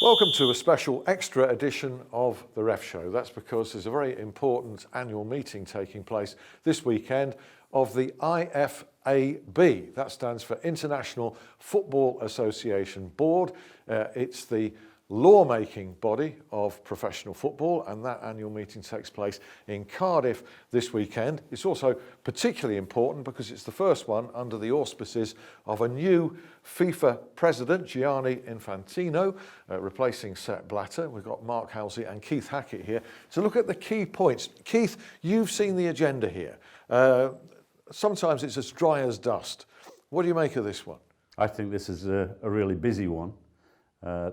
Welcome to a special extra edition of the Ref Show. That's because there's a very important annual meeting taking place this weekend of the IFAB. That stands for International Football Association Board. It's the lawmaking body of professional football, and that annual meeting takes place in Cardiff this weekend. It's also particularly important because it's the first one under the auspices of a new FIFA president, Gianni Infantino, replacing Sepp Blatter. We've got Mark Halsey and Keith Hackett here to look at the key points. Keith, you've seen the agenda here. Sometimes it's as dry as dust. What do you make of this one? I think this is a really busy one.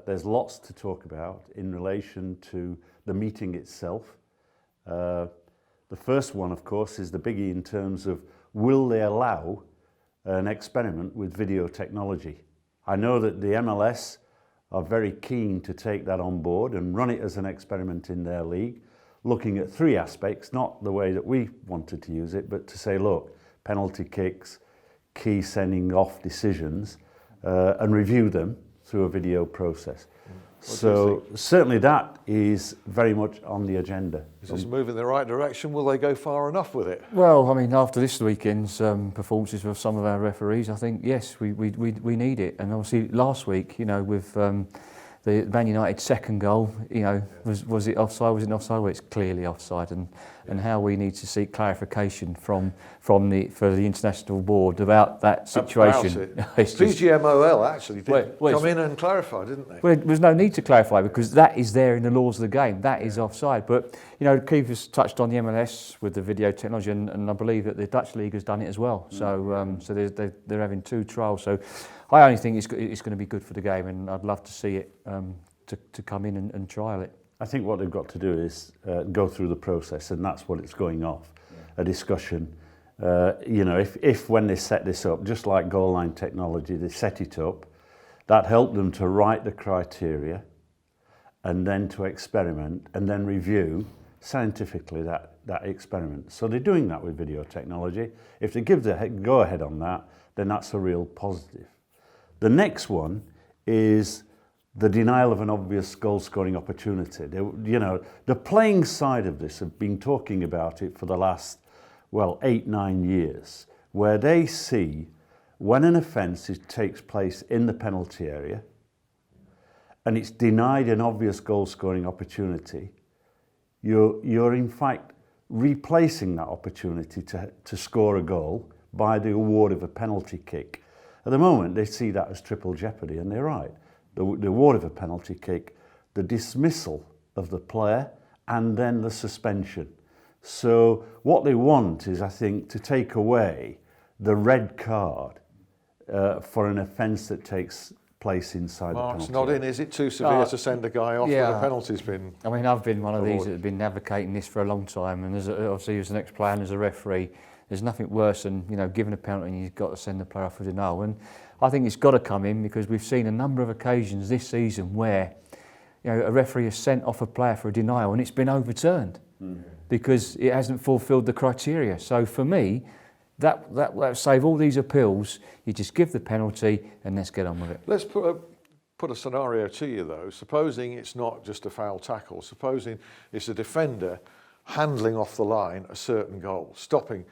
There's lots to talk about in relation to the meeting itself. The first one, of course, is the biggie in terms of will they allow an experiment with video technology? I know that the MLS are very keen to take that on board and run it as an experiment in their league, looking at three aspects, not the way that we wanted to use it, but to say, look, penalty kicks, key sending off decisions, and review them through a video process. So certainly that is very much on the agenda. Is this a move in the right direction? Will they go far enough with it? Well, I mean, after this weekend's performances of some of our referees, I think, yes, we need it. And obviously last week, you know, with the Man United second goal, you know, was it offside, was it not offside? Well, it's clearly offside, and how we need to seek clarification for the international board about that situation. PGMOL actually did come in and clarify, didn't they? Well, there's no need to clarify because that is there in the laws of the game. That is offside. But, you know, Keith has touched on the MLS with the video technology, and I believe that the Dutch league has done it as well. So they're having two trials. So I only think it's going to be good for the game, and I'd love to see it to come in and trial it. I think what they've got to do is go through the process, and that's what it's going off, a discussion. You know, if when they set this up, just like goal line technology, they set it up, that helped them to write the criteria and then to experiment and then review scientifically that experiment. So they're doing that with video technology. If they give the go-ahead on that, then that's a real positive. The next one is the denial of an obvious goal-scoring opportunity. You know, the playing side of this have been talking about it for the last, 8-9 years, where they see when an offence takes place in the penalty area and it's denied an obvious goal-scoring opportunity, you're in fact replacing that opportunity to score a goal by the award of a penalty kick. At the moment, they see that as triple jeopardy, and they're right. The award of a penalty kick, the dismissal of the player, and then the suspension. So what they want is, I think, to take away the red card for an offence that takes place inside the penalty. It's not in, is it too severe to send a guy off when the penalty's been I mean, I've been one of these that have been advocating this for a long time, and obviously as an ex-player and as a referee, there's nothing worse than, you know, giving a penalty and you've got to send the player off with a denial. And I think it's got to come in because we've seen a number of occasions this season where, you know, a referee has sent off a player for a denial and it's been overturned because it hasn't fulfilled the criteria. So for me, that save all these appeals. You just give the penalty and let's get on with it. Let's put a scenario to you though. Supposing it's not just a foul tackle. Supposing it's a defender handling off the line a certain goal, stopping.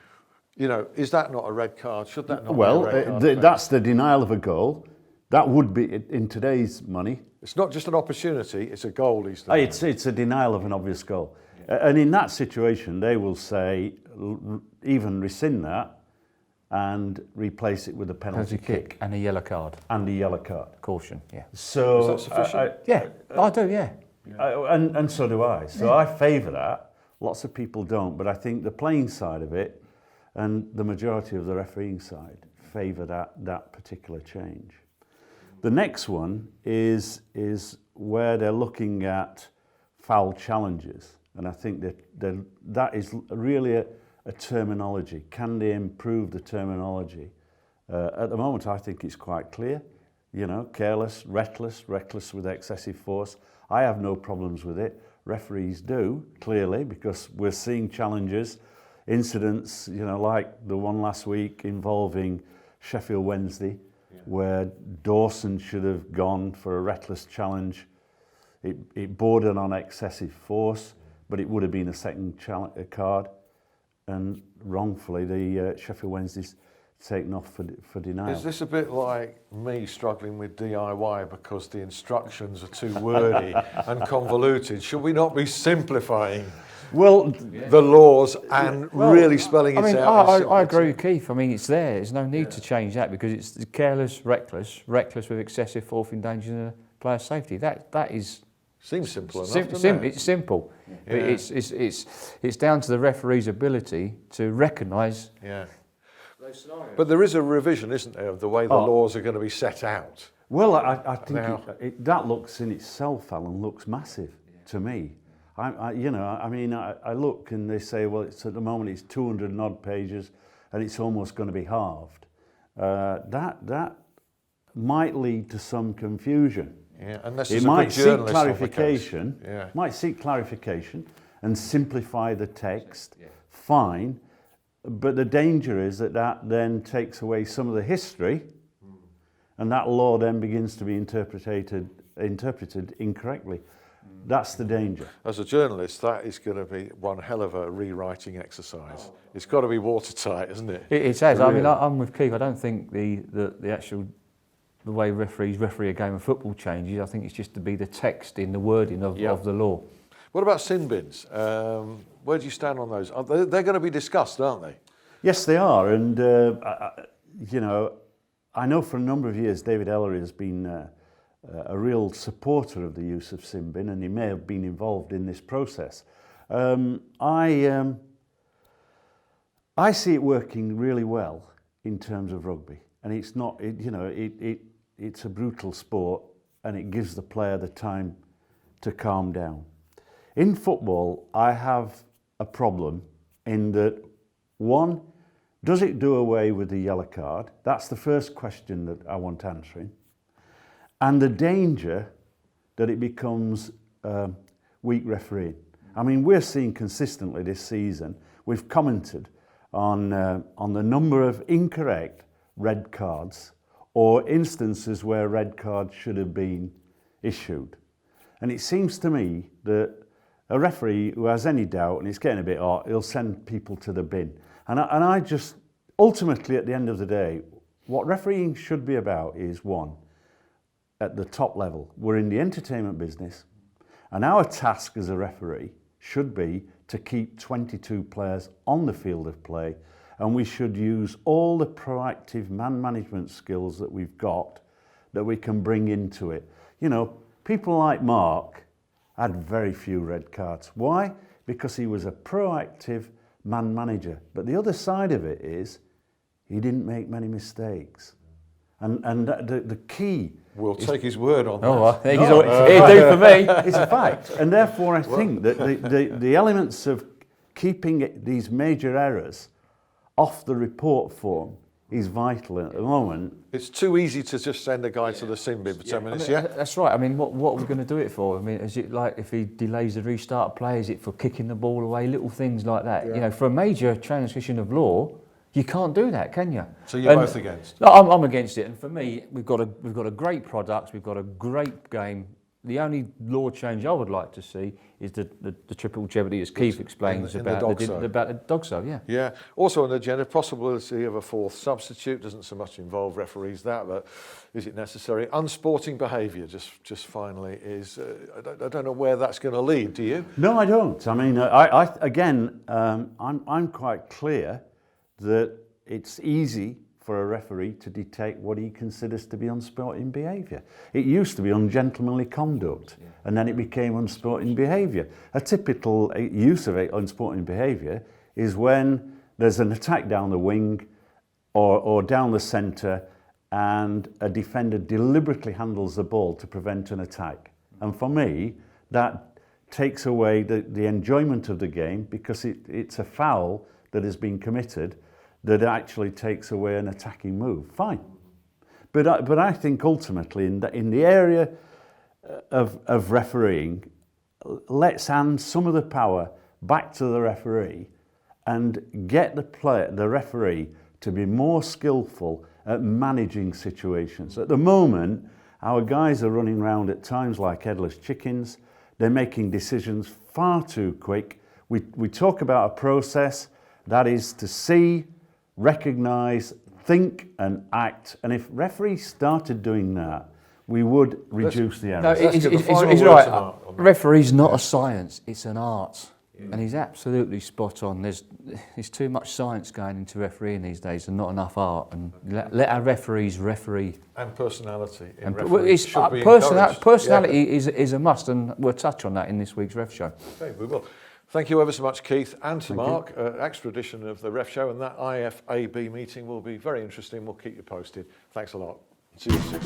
You know, is that not a red card? Should that not be a red card? That's the denial of a goal. That would be, in today's money. It's not just an opportunity, it's a goal he's done. It's a denial of an obvious goal. And in that situation, they will say, even rescind that and replace it with a penalty kick. And a yellow card. And a yellow card. Caution, yeah. So, is that sufficient? Yeah, I do, yeah. And so do I. So I favour that. Lots of people don't, but I think the playing side of it and the majority of the refereeing side favour that particular change. The next one is where they're looking at foul challenges, and I think that is really a terminology. Can they improve the terminology? At the moment, I think it's quite clear. You know, careless, reckless with excessive force. I have no problems with it. Referees do, clearly, because we're seeing challenges, incidents, you know, like the one last week involving Sheffield Wednesday, where Dawson should have gone for a reckless challenge it bordered on excessive force, but it would have been a second card, and wrongfully the Sheffield Wednesday's taken off for denial. Is this a bit like me struggling with DIY because the instructions are too wordy and convoluted? Should we not be simplifying the laws and really spelling it out? I agree with Keith. I mean, it's there. There's no need to change that because it's careless, reckless with excessive force endangering the player's safety. That is... Seems simple enough, doesn't it? It's simple. But it's down to the referee's ability to recognise those scenarios. But there is a revision, isn't there, of the way the laws are going to be set out? Well, I think that looks in itself, Alan, looks massive to me. I look and they say, well, it's at the moment it's 200 and odd pages, and it's almost going to be halved. That might lead to some confusion. Yeah, unless it might seek clarification. Might seek clarification and simplify the text. Fine, but the danger is that then takes away some of the history, and that law then begins to be interpreted incorrectly. That's the danger. As a journalist, that is going to be one hell of a rewriting exercise. It's got to be watertight, isn't it? It has. Really. I mean, I'm with Keith. I don't think the actual the way referees referee a game of football changes. I think it's just to be the text in the wording of the law. What about sin bins? Where do you stand on those? They're going to be discussed, aren't they? Yes, they are. And, I know for a number of years David Ellery has been a real supporter of the use of sin bin, and he may have been involved in this process. I see it working really well in terms of rugby. And it's not, it's a brutal sport, and it gives the player the time to calm down. In football, I have a problem in that, one, does it do away with the yellow card? That's the first question that I want answering. And the danger that it becomes weak refereeing. I mean, we're seeing consistently this season, we've commented on the number of incorrect red cards or instances where red cards should have been issued. And it seems to me that a referee who has any doubt, and it's getting a bit hot, he'll send people to the bin. And I just, ultimately at the end of the day, what refereeing should be about is, one, at the top level, we're in the entertainment business, and our task as a referee should be to keep 22 players on the field of play, and we should use all the proactive man management skills that we've got that we can bring into it. You know, people like Mark had very few red cards. Why? Because he was a proactive man manager. But the other side of it is he didn't make many mistakes. And the key... We'll take his word on that. He'll do for me. It's a fact. And therefore I think that the elements of keeping these major errors off the report form is vital at the moment. It's too easy to just send a guy to the sin bin for 10 minutes, That's right. I mean, what are we going to do it for? I mean, is it like if he delays the restart of play, is it for kicking the ball away, little things like that? Yeah. You know, for a major transgression of law, you can't do that, can you? So you're both against? No, I'm against it. And for me, we've got a great product, we've got a great game. The only law change I would like to see is the triple jeopardy, as Keith explains, about the DOGSO. Yeah. Also on the agenda, possibility of a fourth substitute. Doesn't so much involve referees but is it necessary? Unsporting behaviour, just finally, is. I don't know where that's going to lead. Do you? No, I don't. I mean, I'm quite clear that it's easy for a referee to detect what he considers to be unsporting behaviour. It used to be ungentlemanly conduct, and then it became unsporting behaviour. A typical use of unsporting behaviour is when there's an attack down the wing or down the centre, and a defender deliberately handles the ball to prevent an attack. And for me, that takes away the enjoyment of the game, because it's a foul that has been committed that actually takes away an attacking move. Fine. But I think ultimately in the area of refereeing, let's hand some of the power back to the referee and get the referee to be more skillful at managing situations. At the moment, Our guys are running around at times like headless chickens. They're making decisions far too quick. We talk about a process that is to see, recognise, think and act. And if referees started doing that, we would reduce the errors. He's right. Referee's not a science, it's an art. And he's absolutely spot on. There's too much science going into refereeing these days and not enough art. And let our referees referee. And personality in And referees should be encouraged. personality is a must, and we'll touch on that in this week's Ref Show. Okay, we will. Thank you ever so much, Keith, and to Mark. Extra edition of the Ref Show, and that IFAB meeting will be very interesting. We'll keep you posted. Thanks a lot. See you soon.